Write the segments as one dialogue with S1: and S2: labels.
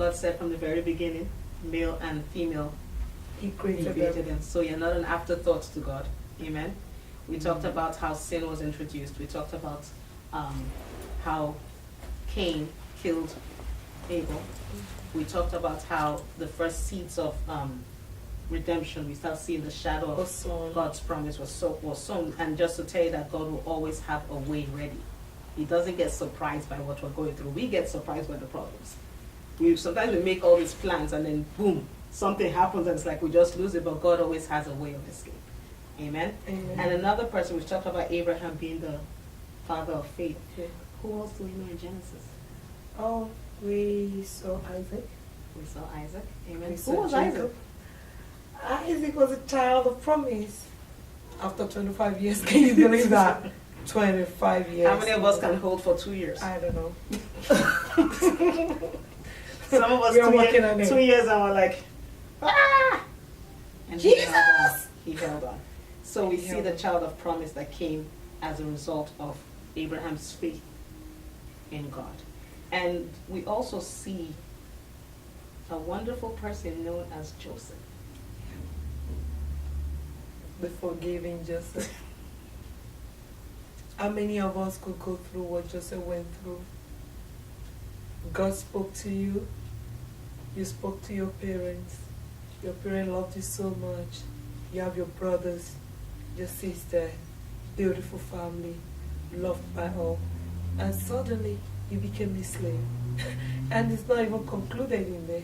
S1: God said from the very beginning, male and female,
S2: He
S1: He
S2: created
S1: created
S2: them.
S1: them. So you're not an afterthought to God. Amen. We talked about how sin was introduced. We talked about how Cain killed Abel. We talked about how the first seeds of redemption, we start seeing the shadow of
S2: Was sown.
S1: God's promise was sown. And just to tell you that God will always have a way ready. He doesn't get surprised by what we're going through. We get surprised by the problems. Sometimes we make all these plans and then boom, something happens and it's like we just lose it, but God always has a way of escape. Amen?
S2: Amen.
S1: And another person, we talked about Abraham being the father of faith.
S2: Yeah.
S1: Who else do we know in Genesis?
S2: Oh, we saw Isaac.
S1: We saw Isaac. Amen.
S2: We
S1: Who
S2: saw
S1: was
S2: Jacob.
S1: Isaac?
S2: Isaac was a child of promise. After 25 years, can you believe that? 25 years.
S1: How many of us can hold for 2 years?
S2: I don't know.
S1: Some of us
S2: We are working on it.
S1: 2 years and we're like, ah! And he held on.
S2: Jesus!
S1: He held on. So we
S2: He
S1: see
S2: held
S1: the
S2: on.
S1: child of promise that came as a result of Abraham's faith in God. And we also see a wonderful person known as Joseph.
S2: The forgiving Joseph. How many of us could go through what Joseph went through? God spoke to you. You spoke to your parents. Your parents loved you so much. You have your brothers, your sister, beautiful family, loved by all. And suddenly you became a slave. And it's not even concluded in there.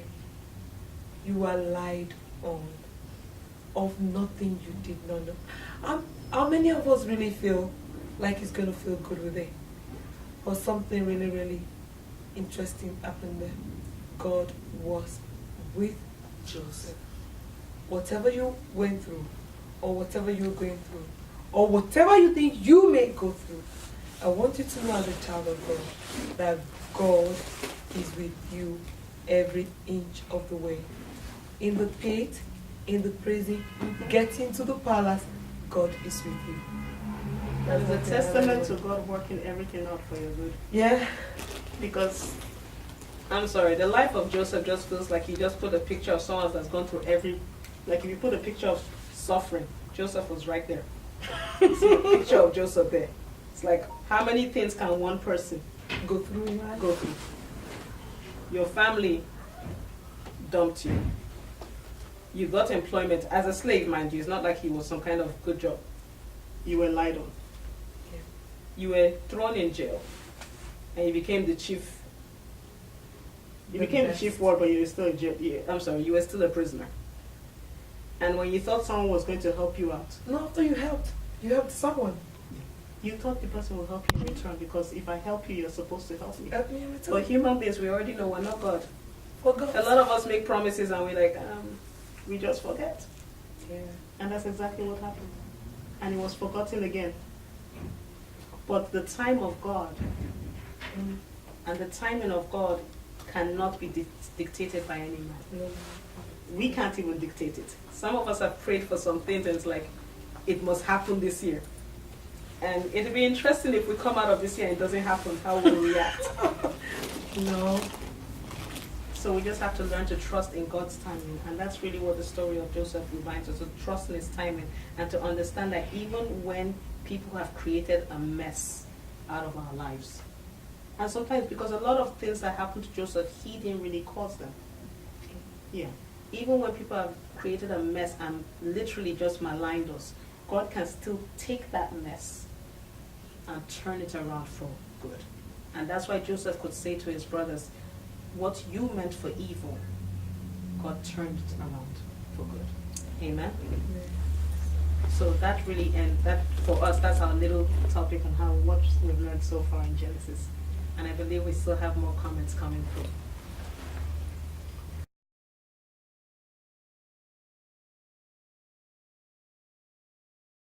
S2: You are lied on of nothing you did not know. How many of us really feel like it's going to feel good with it? Or something really, really interesting happened there. God was with Joseph. Whatever you went through, or whatever you're going through, or whatever you think you may go through, I want you to know as a child of God that God is with you every inch of the way. In the pit, in the prison, getting to the palace, God is with you.
S1: That is a testament to God working everything out for your good.
S2: Yeah.
S1: Because, I'm sorry, the life of Joseph just feels like he just put a picture of someone that's gone through like if you put a picture of suffering, Joseph was right there. See a picture of Joseph there. It's like, how many things can one person
S2: Go through in life.
S1: go through? Your family dumped you. You got employment as a slave, mind you. It's not like he was some kind of good job. You were lied on.
S2: Yeah.
S1: You were thrown in jail. And you became the chief. You
S2: The
S1: became the
S2: best.
S1: chief ward, but you were still a jail. I'm sorry, you were still a prisoner. And when you thought someone was going to help you out,
S2: No, after you helped someone.
S1: you thought the person will help you in return, because if I help you, you're supposed to help me.
S2: Help me in return.
S1: But human beings, we already know we're not God.
S2: For God.
S1: A lot of us make promises and we're like, we just forget.
S2: Yeah.
S1: And that's exactly what happened. And it was forgotten again. But the time of God and the timing of God cannot be dictated by any man.
S2: No.
S1: We can't even dictate it. Some of us have prayed for some things and it's like, it must happen this year. And it'll be interesting if we come out of this year and it doesn't happen, how we'll react.
S2: No.
S1: So we just have to learn to trust in God's timing. And that's really what the story of Joseph reminds us, to trust in his timing and to understand that even when people have created a mess out of our lives, and sometimes because a lot of things that happened to Joseph, he didn't really cause them. Yeah. Even when people have created a mess and literally just maligned us, God can still take that mess and turn it around for good. And that's why Joseph could say to his brothers, what you meant for evil, God turned it around for good. Amen? So that really, and that for us, that's our little topic on what we've learned so far in Genesis. And I believe we still have more comments coming through.